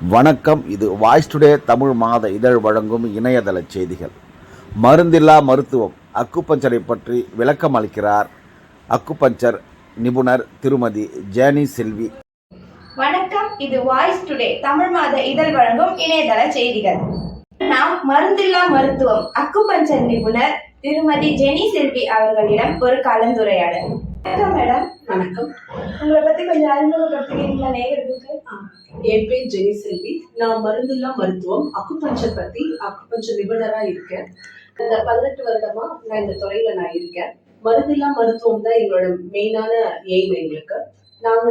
வணக்கம். இது voice today Tamil மாத இதழ் வழங்கும் இணையதள செய்திகள். மருந்தில்லா மருத்துவம் அக்குபஞ்சரை பற்றி விளக்கம் அளிக்கிறார் அக்குபஞ்சர் நிபுணர் திருமதி ஜேனி செல்வி. வணக்கம். இது வாய்ஸ் டுடே தமிழ் மாத இதழ் வழங்கும் இணையதள செய்திகள். நாம் மருந்தில்லா மருத்துவம் அக்குபஞ்சர் நிபுணர் திருமதி ஜெனி செல்வி அவர்களிடம் ஒரு கலந்துரையாடல். வணக்கம் மேடம். வணக்கம். உங்களை பத்தி கொஞ்சம் அறிமுகப்படுத்திக்கிறீங்களா நேயர்களுக்கு? என் பேர் ஜெனி செல்வி. நான் மருந்தில்லா மருத்துவம் அக்குபஞ்சர் நிபுணரா இருக்கேன். இந்த 18 வருடமா நான் இந்த துறையில நான் இருக்கேன். மருந்தில்லா மருத்துவம் தான் எங்களோட மெயினான எய்ம். எங்களுக்கு நாங்க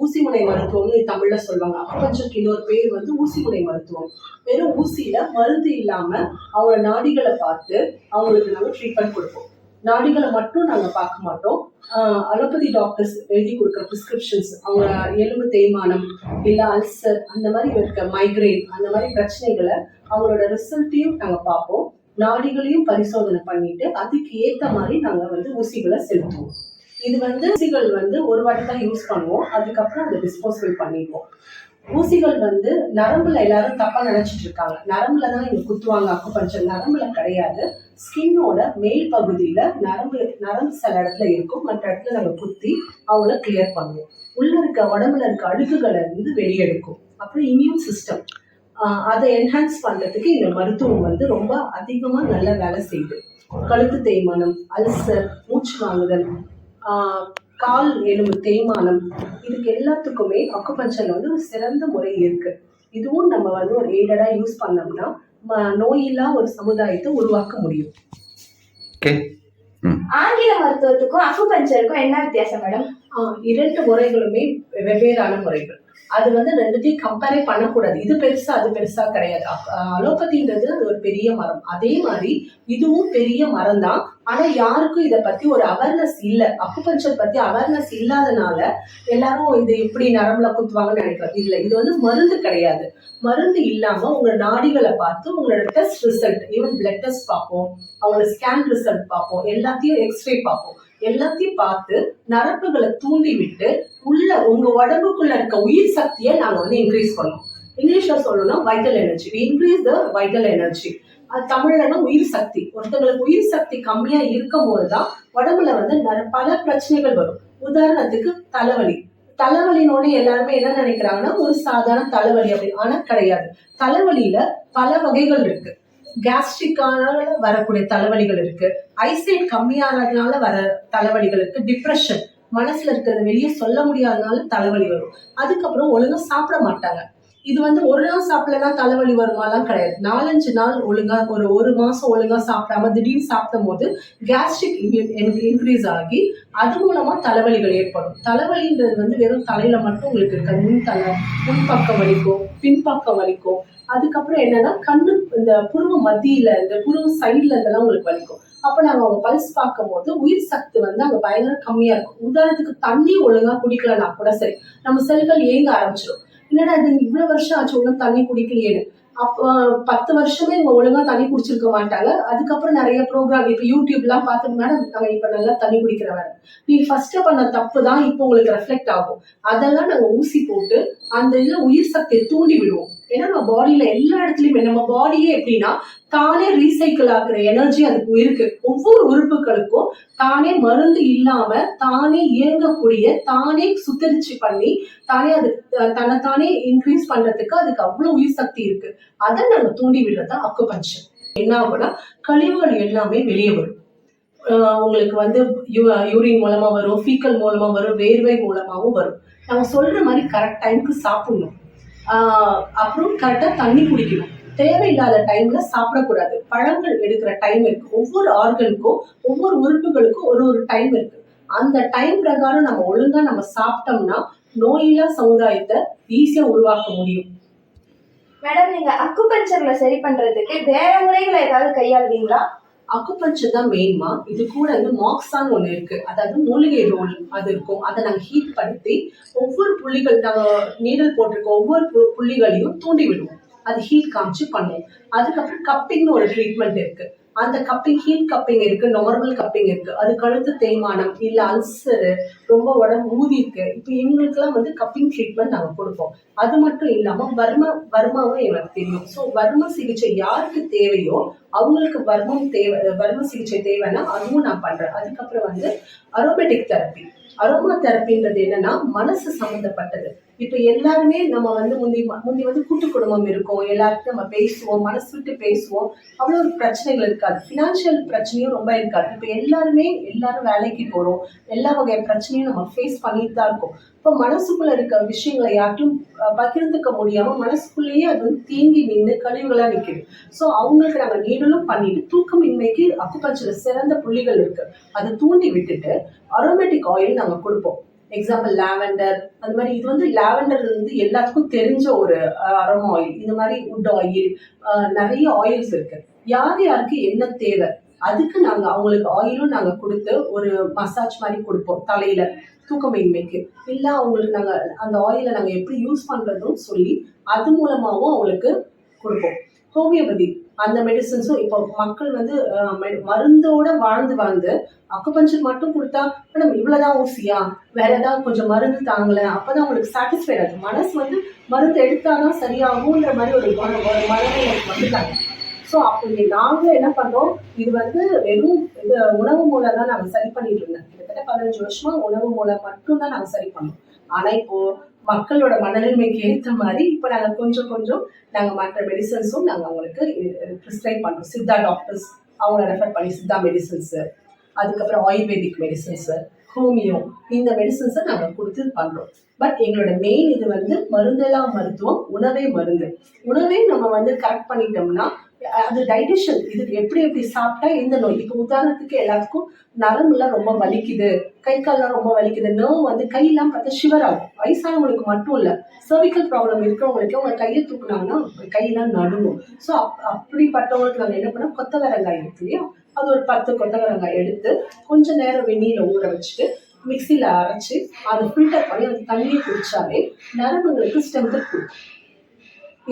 ஊசி முனை மருத்துவம்னு தமிழ்ல சொல்லுவாங்க. அக்குபஞ்சருக்கு இன்னொரு பேர் ஊசி முனை மருத்துவம். வெறும் ஊசியில மருந்து இல்லாம அவங்க நாடிகளை பார்த்து அவங்களுக்கு நாங்க ட்ரீட்மெண்ட் கொடுப்போம். நாடிகளை மட்டும் நாங்க பார்க்க மாட்டோம். அலோபதி டாக்டர்ஸ் எழுதி கொடுக்குற பிரிஸ்கிரிப்ஷன்ஸ், அவங்க எலும்பு தேய்மானம் இல்ல அல்சர் அந்த மாதிரி இருக்க மைக்ரைன் அந்த மாதிரி பிரச்சனைகளை அவங்களோட ரிசல்ட்டையும் நாங்க பார்ப்போம். நாடிகளையும் பரிசோதனை பண்ணிட்டு அதுக்கு ஏத்த மாதிரி நாங்க ஊசிகளை செலுத்துவோம். இது ஊசிகள் ஒரு வாட்டி தான் யூஸ் பண்ணுவோம். அதுக்கப்புறம் அதை டிஸ்போசல் பண்ணிடுவோம். ஊசிகள் நரம்புல எல்லாரும் தப்பா நினைச்சிட்டு இருக்காங்க. நரம்புல தான் இங்க குத்துவாங்க. அக்குபஞ்சர் நரம்புல கிடையாது. ஸ்கின்னோட மேல் பகுதியில நரம்பு சில இடத்துல இருக்கும், மற்ற இடத்துல நம்ம குத்தி அவங்கள கிளியர் பண்ணுவோம். உள்ள இருக்க உடம்புல இருக்க அழுக்குகளை வெளியெடுக்கும். அப்புறம் இம்யூன் சிஸ்டம் அதை என்ஹான்ஸ் பண்றதுக்கு இந்த மருத்துவம் ரொம்ப அதிகமா நல்ல வேலை செய்யுது. கழுத்து தேய்மானம், அல்சர், மூச்சு வாங்குதல், கால் எலும்பு தேய்மானம், இதுக்கு எல்லாத்துக்குமே அக்குபஞ்சர்ல ஒரு சிறந்த முறை இருக்கு. இதுவும் நம்ம ஒரு எய்டடா யூஸ் பண்ணோம்னா நோயில்லா ஒரு சமுதாயத்தை உருவாக்க முடியும். ஆங்கில மருத்துவத்துக்கும் அக்குபஞ்சருக்கும் என்ன வித்தியாசம் மேடம்? 2 முறைகளுமே வெவ்வேறான முறைகள். அது ரெண்டுத்தையும் கம்பேரே பண்ணக்கூடாது. இது பெருசா அது பெருசா கிடையாது. அலோபதின்றது அது ஒரு பெரிய மரம். அதே மாதிரி இதுவும் பெரிய மரம் தான். ஆனா யாருக்கும் இதை பத்தி ஒரு அவேர்னஸ் இல்ல. அக்குபஞ்சர் பத்தி அவேர்னஸ் இல்லாதனால எல்லாரும் இது எப்படி நரம்புல குத்துவாங்கன்னு நினைக்கிறது இல்ல. இது மருந்து கிடையாது. மருந்து இல்லாம உங்க நாடிகளை பார்த்து உங்களோட test result, even blood test பார்ப்போம், அவங்களோட ஸ்கேன் ரிசல்ட் பார்ப்போம், எல்லாத்தையும் எக்ஸ்ரே பார்ப்போம். எல்லாத்தையும் பார்த்து நரம்புகளை தூண்டி விட்டு உள்ள உங்க உடம்புக்குள்ள இருக்க உயிர் சக்தியை நாங்க இன்க்ரீஸ் பண்ணுவோம். இங்கிலீஷ்ல சொல்லணும்னா vital energy. Increase the vital energy. அது தமிழ்லன்னா உயிர் சக்தி. ஒருத்தங்களுக்கு உயிர் சக்தி கம்மியா இருக்கும் போதுதான் உடம்புல பல பிரச்சனைகள் வரும். உதாரணத்துக்கு தலைவலினோட எல்லாருமே என்ன நினைக்கிறாங்கன்னா ஒரு சாதாரண தலைவலி அப்படின்னு. ஆனா கிடையாது. தலைவலியில பல வகைகள் இருக்கு. கேஸ்ட்ரிக்கான வரக்கூடிய தலைவலிகள் இருக்கு, ஐசைட் கம்மியானதுனால வர தலைவலிகள் இருக்கு, டிப்ரெஷன், மனசுல இருக்கிறத வெளியே சொல்ல முடியாதனால தலைவலி வரும். அதுக்கப்புறம் ஒழுங்கா சாப்பிட மாட்டாங்க. இது ஒரு நாள் சாப்பிடலன்னா தலைவலி வருமாலாம் கிடையாது. 4-5 நாள் ஒழுங்கா ஒரு மாசம் ஒழுங்கா சாப்பிடாம திடீர்னு சாப்பிடும் போது கேஸ்ட்ரிக் இன்க்ரீஸ் ஆகி அது மூலமா தலைவலிகள் ஏற்படும். தலைவலின்றது வெறும் தலையில மட்டும் உங்களுக்கு இருக்காது. முன்பக்கம் வலிக்கும், பின்பக்கம் வலிக்கும். அதுக்கப்புறம் என்னன்னா கண்ணு இந்த புருவ மத்தியில இந்த புருவ சைட்ல இருந்தெல்லாம் உங்களுக்கு வலிக்கும். அப்ப நாங்க அவங்க பல்ஸ் பார்க்கும் போது உயிர் சக்தி அங்க பயங்கர கம்மியா இருக்கும். உதாரணத்துக்கு தண்ணி ஒழுங்கா குடிக்கலன்னா கூட சரி, நம்ம செல்கள் ஏங்க ஆரம்பிச்சிடும். என்னடா இது இவ்வளவு வருஷம் ஆச்சு ஒழுங்கா தண்ணி குடிக்கலையேன்னு. அப்ப 10 வருஷமே இவங்க ஒழுங்கா தண்ணி குடிச்சிருக்க மாட்டாங்க. அதுக்கப்புறம் நிறைய ப்ரோக்ராம் இப்ப யூடியூப் எல்லாம் பார்த்துட்டு மேடம் நாங்க இப்ப நல்லா தண்ணி குடிக்கிற மேடம், நீ ஃபர்ஸ்ட் பண்ண தப்பு தான் இப்ப உங்களுக்கு ரெஃப்ளெக்ட் ஆகும். அதெல்லாம் நாங்க ஊசி போட்டு அந்த இதுல உயிர் சக்தியை தூண்டி விடுவோம். ஏன்னா நம்ம பாடியில எல்லா இடத்துலயுமே நம்ம பாடியே எப்படின்னா தானே ரீசைக்கிள் ஆகுற எனர்ஜி அதுக்கு இருக்கு. ஒவ்வொரு உறுப்புகளுக்கும் தானே மருந்து இல்லாம தானே இயங்கக்கூடிய, தானே சுத்தரிச்சு பண்ணி தானே அது தன்னைத்தானே இன்க்ரீஸ் பண்றதுக்கு அதுக்கு அவ்வளவு உயிர் சக்தி இருக்கு. அதை நாங்க தூண்டி விடுறதா அக்குபஞ்சர். என்ன ஆகும்னா கழிவுகள் எல்லாமே வெளியே வரும். உங்களுக்கு யூரின் மூலமா வரும், ஃபீக்கல் மூலமா வரும், வேர்வை மூலமாவும் வரும். நாங்க சொல்ற மாதிரி கரெக்ட் டைமுக்கு சாப்பிடணும். அப்புறம் கரெக்டா தண்ணி குடிக்கணும். தேவையில்லாத டைம்ல சாப்பிடக்கூடாது. பழங்கள் எடுக்கிற டைம் இருக்கு. ஒவ்வொரு ஆர்கனுக்கும் ஒவ்வொரு உறுப்புகளுக்கும் ஒரு டைம் இருக்கு. அந்த டைம் பிரகாரம் நம்ம ஒழுங்கா நம்ம சாப்பிட்டோம்னா நோயில்லா சமுதாயத்தை ஈஸியா உருவாக்க முடியும். மேடம், நீங்க அக்குபஞ்சர்ல சரி பண்றதுக்கு வேற முறைகளை ஏதாவது கையாளுவீங்களா? அக்குபஞ்சர் தான் மெயின்மா. இது கூட மாக்ஸான் ஒண்ணு இருக்கு, அதாவது மூலிகை ரோல் அது இருக்கும். அதை நாங்க ஹீட் படுத்தி ஒவ்வொரு புள்ளிகள் நாங்க நீடல் போட்டிருக்க ஒவ்வொரு புள்ளிகளையும் தூண்டி விடுவோம். அது ஹீட் காமிச்சு பண்ணுவோம். அதுக்கப்புறம் கப்பிங்னு ஒரு ட்ரீட்மெண்ட் இருக்கு. அந்த கப்பிங் ஹீட் கப்பிங் இருக்கு, நார்மல் கப்பிங் இருக்கு. அது கழுத்து தேய்மானம் இல்ல அல்சரு, ரொம்ப உடம்பு ஊதி இருக்கு, இப்போ இவங்களுக்குலாம் வந்து கப்பிங் ட்ரீட்மெண்ட் நாங்க கொடுப்போம். அது மட்டும் இல்லாம வர்மாவும் எனக்கு தெரியும். ஸோ வர்ம சிகிச்சை யாருக்கு தேவையோ அவங்களுக்கு வர்ம சிகிச்சை தேவைன்னா அதுவும் நான் பண்றேன். அதுக்கப்புறம் வந்து அரோமேட்டிக் தெரப்பி. அரோமா தெரப்பின்றது என்னன்னா மனசு சம்பந்தப்பட்டது. இப்ப எல்லாருமே நம்ம வந்து முந்தி வந்து கூட்டு குடும்பம் இருக்கும், எல்லாருக்கும் நம்ம பேசுவோம், மனசு விட்டு பேசுவோம், அவ்வளவு ஒரு பிரச்சனைகள் இருக்காது, பினான்சியல் பிரச்சனையும் ரொம்ப இருக்காது. இப்ப எல்லாரும் வேலைக்கு போறோம், எல்லா வகை பிரச்சனையும் நம்ம ஃபேஸ் பண்ணிட்டு தான் இருக்கோம். இப்போ மனசுக்குள்ள இருக்க விஷயங்களை யார்ட்டும் பகிர்ந்துக்க முடியாம மனசுக்குள்ளேயே அது வந்து தேங்கி நின்று கழிவுகளா நிற்குது. ஸோ அவங்களுக்கு நாங்கள் நீடலும் பண்ணிட்டு தூக்கமின்மைக்கு அக்குபஞ்சர்ல சிறந்த புள்ளிகள் இருக்கு, அதை தூண்டி விட்டுட்டு அரோமேட்டிக் ஆயில் நாங்கள் கொடுப்போம். எக்ஸாம்பிள் லாவெண்டர், அந்த மாதிரி. இது வந்து லாவெண்டர் வந்து எல்லாத்துக்கும் தெரிஞ்ச ஒரு அரோமா ஆயில். இந்த மாதிரி உட் ஆயில், நிறைய ஆயில்ஸ் இருக்கு. யாருக்கு என்ன தேவை அதுக்கு நாங்க அவங்களுக்கு ஆயிலும் நாங்க கொடுத்து ஒரு மசாஜ் மாதிரி கொடுப்போம் தலையில தூக்கமின்மைக்கு. இல்ல அவங்களுக்கு நாங்க அந்த ஆயிலை நாங்க எப்படி யூஸ் பண்றதும் சொல்லி அது மூலமாவும் அவங்களுக்கு கொடுப்போம். ஹோமியோபதி அந்த மெடிசன்ஸும் இப்போ மக்கள் வந்து மருந்தோட வாழ்ந்து அக்குபஞ்சர் மட்டும் கொடுத்தா மேடம் இவ்வளவுதான் ஊசியா, வேற ஏதாவது கொஞ்சம் மருந்து தாங்கல, அப்பதான் அவங்களுக்கு சாட்டிஸ்ஃபைட் ஆகுது. மனசு வந்து மருந்து எடுத்தாதான் சரியாகும்ன்ற மாதிரி ஒரு மனநிலை வந்துட்டாங்க. ஸோ அப்படி நாங்க என்ன பண்றோம், இது வந்து வெறும் இது உணவு மூலம் தான் நாங்க சரி பண்ணிட்டு இருந்தோம். கிட்டத்தட்ட 15 வருஷமா உணவு மூலம் மட்டும்தான் நாங்க சரி பண்ணோம். ஆனா இப்போ மக்களோட மனநிலைமைக்கு ஏற்ற மாதிரி இப்ப நாங்க கொஞ்சம் நாங்க மற்ற மெடிசன்ஸும் நாங்க அவங்களுக்கு ப்ரிஸ்கிரைப் பண்றோம். சித்தா டாக்டர்ஸ் அவங்கள ரெஃபர் பண்ணி சித்தா மெடிசன்ஸ், அதுக்கப்புறம் ஆயுர்வேதிக் மெடிசன்ஸ், ஹோமியோ, இந்த மெடிசன்ஸை நாங்க கொடுத்து பண்றோம். பட் எங்களோட மெயின் இது வந்து மருந்தெல்லாம் மருத்துவம், உணவே மருந்து. உணவே நம்ம வந்து கரெக்ட் பண்ணிட்டோம்னா அது டைஜஷன், இது எப்படி சாப்பிட்டா எந்த நோய். இப்போ உதாரணத்துக்கு எல்லாத்துக்கும் நரம்புலாம் ரொம்ப வலிக்குது, கை கால்லாம் ரொம்ப வலிக்குது, நர்வ் வந்து கையெல்லாம் பார்த்தா ஷிவர் ஆகும். வயசானவங்களுக்கு மட்டும் இல்ல, சர்விக்கல் ப்ராப்ளம் இருக்கிறவங்களுக்கு அவங்க கையை தூக்குனாங்கன்னா கையெல்லாம் நடுங்கும். ஸோ அப்படிப்பட்டவங்களுக்கு நாங்கள் என்ன பண்ணோம், கொத்தவரங்காய் இருக்கு இல்லையா, அது ஒரு 10 கொத்தவரங்காய் எடுத்து கொஞ்ச நேரம் வெந்நீர்ல ஊற வச்சுட்டு மிக்சியில அரைச்சு அதை ஃபில்டர் பண்ணி அது தண்ணியை குடிச்சாலே நரம்புகளுக்கு ஸ்ட்ரென்த் கொடுக்கும்.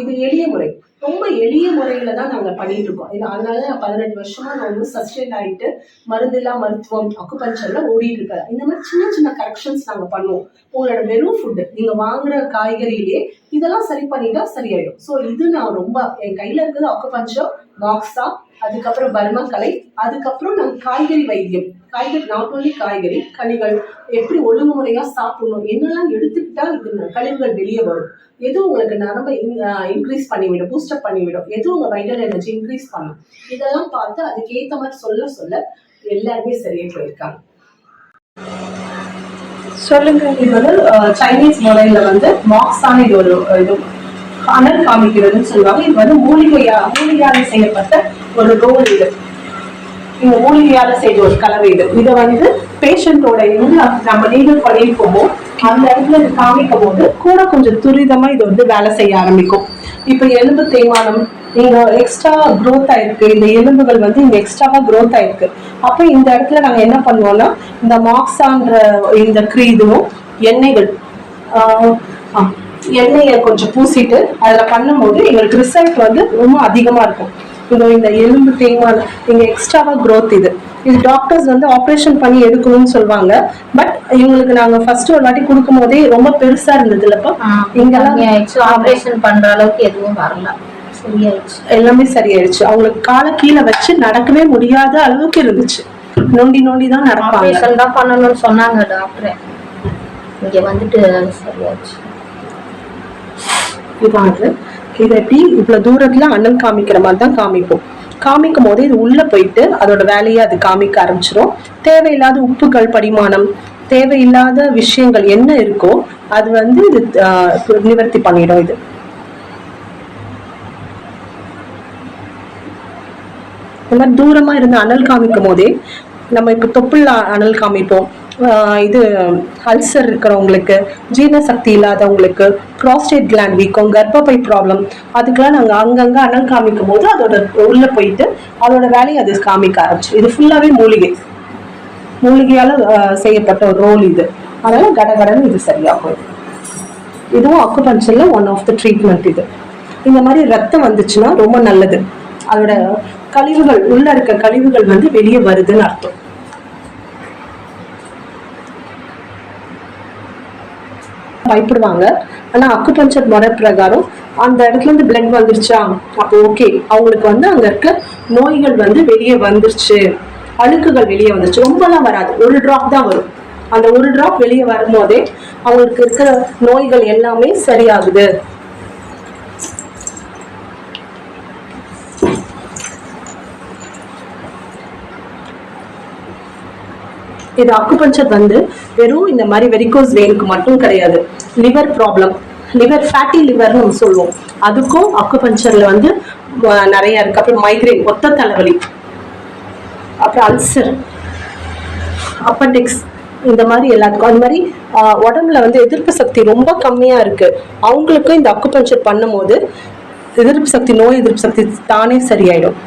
இது எளிய முறை, ரொம்ப எளிய முறையில தான் நாங்க பண்ணிட்டு இருக்கோம். அதனால 18 வருஷமா நான் வந்து சஸ்டெயின் ஆயிட்டு மருந்தில்லா மருத்துவம் அக்குபஞ்சர்ல ஓடிட்டு இருக்காரு. இந்த மாதிரி சின்ன கரெக்ஷன்ஸ் நாங்க பண்ணுவோம். உங்களோட வெறும் ஃபுட்டு நீங்க வாங்குற காய்கறியிலே இதெல்லாம் சரி பண்ணிட்டா சரியாயிடும். ஸோ இது நான் ரொம்ப என் கையில இருக்கிறது அக்குபஞ்சர், மாக்ஸா, அதுக்கப்புறம் பர்மக்கலை, அதுக்கப்புறம் நாங்கள் காய்கறி வைத்தியம். நாட் ஓன்லி காய்கறி, கனிகள் எப்படி ஒழுங்குமுறையா சாப்பிடணும், என்னெல்லாம் எடுத்துக்கிட்டா இது கழிவுகள் வெளியே வரும், எது உங்களுக்கு நரம்பை இன்க்ரீஸ் பண்ணிவிடும், பூஸ்டப் பண்ணிவிடும், எது உங்க வைட்டல் எனர்ஜி இன்க்ரீஸ் பண்ணும், இதெல்லாம் பார்த்து அதுக்கேற்ற மாதிரி சொல்ல எல்லாருமே சரியா போயிருக்காங்க. சொல்லுங்க. இது வந்து சைனீஸ் முறையில வந்து மாக்ஸான இது ஒரு இது அனல் காமிக்கிறதுன்னு சொல்லுவாங்க. இது வந்து மூலிகையால செய்யப்பட்ட ஒரு ரோல். இது இந்த மூலிகையால செய்த ஒரு கலவை. இதை வந்து பேஷண்டோட நம்ம நீடல் பண்ணிருக்கோமோ அந்த இடத்துல இது காமிக்கும் போது கூட கொஞ்சம் துரிதமா இது வந்து வேலை செய்ய ஆரம்பிக்கும். இப்ப எலும்பு தேய்மானம் இங்க எக்ஸ்ட்ரா க்ரோத் ஆயிருக்கு, இந்த எலும்புகள் வந்து இங்க எக்ஸ்ட்ராவா க்ரோத் ஆயிருக்கு. அப்ப இந்த இடத்துல நாங்க என்ன பண்ணுவோம்னா இந்த மாக்ஸான்ற இந்த இதுவும் எண்ணெயை கொஞ்சம் பூசிட்டு அதுல பண்ணும்போது எங்களுக்கு ரிசல்ட் வந்து ரொம்ப அதிகமா இருக்கும். இந்த எலும்பு தேய்மானம் இங்க எக்ஸ்ட்ராவா க்ரோத். இது டாக்டர்ஸ் வந்து ஆப்ரேஷன் பண்ணி எடுக்கணும்னு சொல்லுவாங்க. பட் இவங்களுக்கு நாங்க ஃபர்ஸ்ட் ஒரு வாட்டி கொடுக்கும் போதே ரொம்ப பெருசா இருந்தது இல்லப்பா, இங்கெல்லாம் ஆப்ரேஷன் பண்ற அளவுக்கு எதுவும் வரல, சரியாயிடுச்சு, எல்லாமே சரியாயிடுச்சு. அவங்களுக்கு காலை கீழே வச்சு நடக்கவே முடியாத அளவுக்கு இருந்துச்சு, நோண்டி தான் நடப்பாங்க. ஆப்ரேஷன் தான் பண்ணணும்னு சொன்னாங்க டாக்டர், இங்க வந்துட்டு சரியாயிடுச்சு. இதாவது இதை எப்படி இவ்வளவு தூரத்துல அண்ணன் காமிக்கிற மாதிரி தான் காமிக்கும் போது இது உள்ள போயிட்டு அதோட வேலையை அது காமிக்க ஆரம்பிச்சிடும். தேவையில்லாத உப்புகள் படிமானம், தேவையில்லாத விஷயங்கள் என்ன இருக்கோ அது வந்து இது நிவர்த்தி பண்ணிடும். இது இந்த மாதிரி தூரமா இருந்து அனல் காமிக்கும் போதே நம்ம இப்ப தொப்புள் அனல் காமிப்போம். இது அல்சர் இருக்கிறவங்களுக்கு, ஜீரண சக்தி இல்லாதவங்களுக்கு, ப்ராஸ்டேட் கிளாண்ட் வீக்கம், கர்ப்பப்பை ப்ராப்ளம், அதுக்கெல்லாம் நாங்கள் அங்கங்கே அனல் காமிக்கும் போது அதோட உள்ள போயிட்டு அதோட வேலையை அது காமிக்க ஆரம்பிச்சு. இது ஃபுல்லாவே மூலிகையால செய்யப்பட்ட ஒரு ரோல் இது. அதனால கடகடன்னு இது சரியாகும். இதுவும் அக்குபஞ்சர்ல ஒன் ஆஃப் த ட்ரீட்மெண்ட். இது இந்த மாதிரி ரத்தம் வந்துச்சுன்னா ரொம்ப நல்லது. அதோட கழிவுகள் உள்ள இருக்க கழிவுகள் வந்து வெளியே வருதுன்னு அர்த்தம். பயப்படுவாங்க. ஆனா அக்குபஞ்சர் முறை பிரகாரம் அந்த இடத்துல இருந்து பிளட் வந்துருச்சா, அப்போ ஓகே, அவங்களுக்கு வந்து அங்க இருக்க நோய்கள் வந்து வெளியே வந்துருச்சு, அழுக்குகள் வெளியே வந்துருச்சு. ரொம்பலாம் வராது, ஒரு டிராப் தான் வரும். அந்த ஒரு டிராப் வெளியே வரும்போதே அவங்களுக்கு இருக்கிற நோய்கள் எல்லாமே சரியாகுது. இது அக்குபஞ்சர் வந்து வெறும் இந்த மாதிரி வெரிகோஸ் வெயினுக்கு மட்டும் கிடையாது. லிவர் ப்ராப்ளம், லிவர் ஃபேட்டி லிவர்னு நம்ம சொல்லுவோம், அதுக்கும் அக்குபஞ்சர்ல வந்து நிறைய இருக்கு. அப்புறம் மைக்ரேன், ஒத்த தலைவலி, அப்புறம் அல்சர், அப்பெண்டிக்ஸ், இந்த மாதிரி எல்லாத்துக்கும். அந்த மாதிரி உடம்புல வந்து எதிர்ப்பு சக்தி ரொம்ப கம்மியா இருக்கு, அவங்களுக்கும் இந்த அக்குபஞ்சர் பண்ணும் போது எதிர்ப்பு சக்தி, நோய் எதிர்ப்பு சக்தி தானே சரியாயிடும்.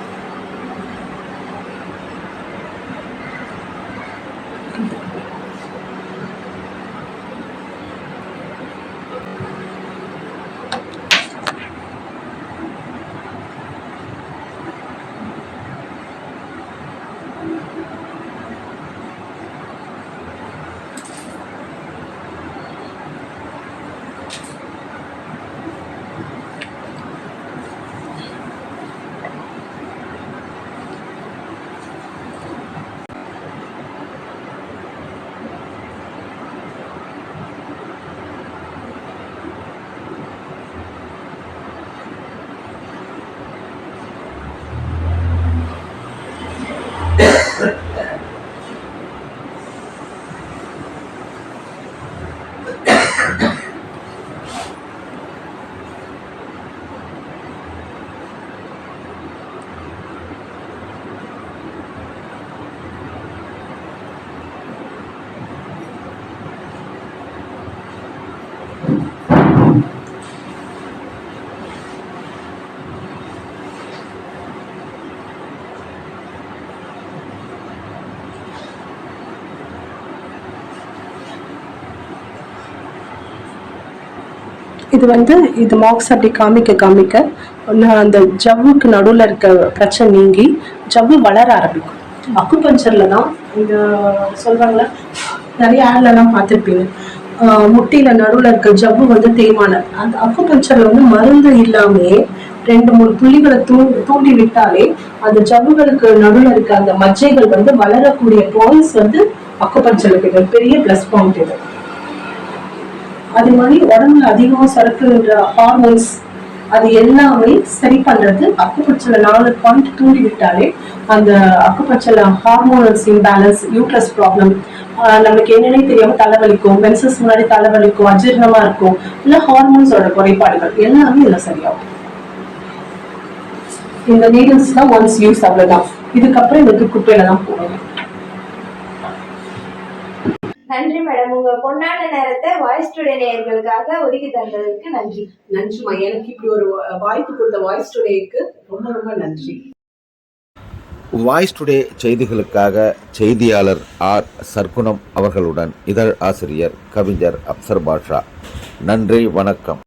இது வந்து இது மார்க்ஸ் அப்படி காமிக்க அந்த ஜவ்வுக்கு நடுவில் இருக்க பிரச்சனை நீங்கி ஜவ்வு வளர ஆரம்பிக்கும். அக்குபஞ்சர்ல தான் இந்த சொல்றாங்களா, நிறைய ஆட்லாம் பார்த்துருப்பீங்க, முட்டியில நடுவில் இருக்க ஜவ்வு வந்து தேய்மான. அந்த அக்குபஞ்சர்ல வந்து மருந்து இல்லாமே 2-3 புள்ளிகளை தூண்டி விட்டாலே அந்த ஜவ்வுகளுக்கு நடுவில் இருக்க அந்த மஜ்ஜைகள் வந்து வளரக்கூடிய பாயிண்ட்ஸ் வந்து அக்குபஞ்சருக்கு பெரிய பிளஸ் பாயிண்ட். இது அதே மாதிரி உடம்புல அதிகமா சுரக்குகின்ற ஹார்மோன்ஸ் அது எல்லாமே சரி பண்றது அக்குபஞ்சர்ல 4 பாயிண்ட் தூண்டி விட்டாலே அந்த அக்குபஞ்சர்ல ஹார்மோனல்ஸ் இம்பேலன்ஸ், யூட்ரஸ் ப்ராப்ளம், நமக்கு என்னன்னே தெரியாம தலைவலிக்கும், மென்சஸ் முன்னாடி தலைவலிக்கும், அஜீரணமா இருக்கும், இல்ல ஹார்மோன்ஸோட குறைபாடுகள் எல்லாமே இதுல சரியாகும். இந்த நீடில்ஸ்லாம் ஒன்ஸ் யூஸ், அவ்வளவுதான். இதுக்கப்புறம் இதுக்கு குப்பையில தான் போடணும். நன்றி மேடம், உங்க பொன்னான நேரத்தை வாய்ஸ் டுடே நேயர்களுக்காக ஒதுக்கி தந்ததற்கு நன்றி. நன்றிமா, எனக்கு இப்படி ஒரு வாய்ப்பு கொடுத்த வாய்ஸ் டுடேக்கு ரொம்ப ரொம்ப நன்றி. வாய்ஸ் டுடே செய்திகளுக்காக செய்தியாளர் ஆர் சர்க்குணம் அவர்களுடன் இதழ் ஆசிரியர் கவிஞர் அப்சர் பாஷா. நன்றி, வணக்கம்.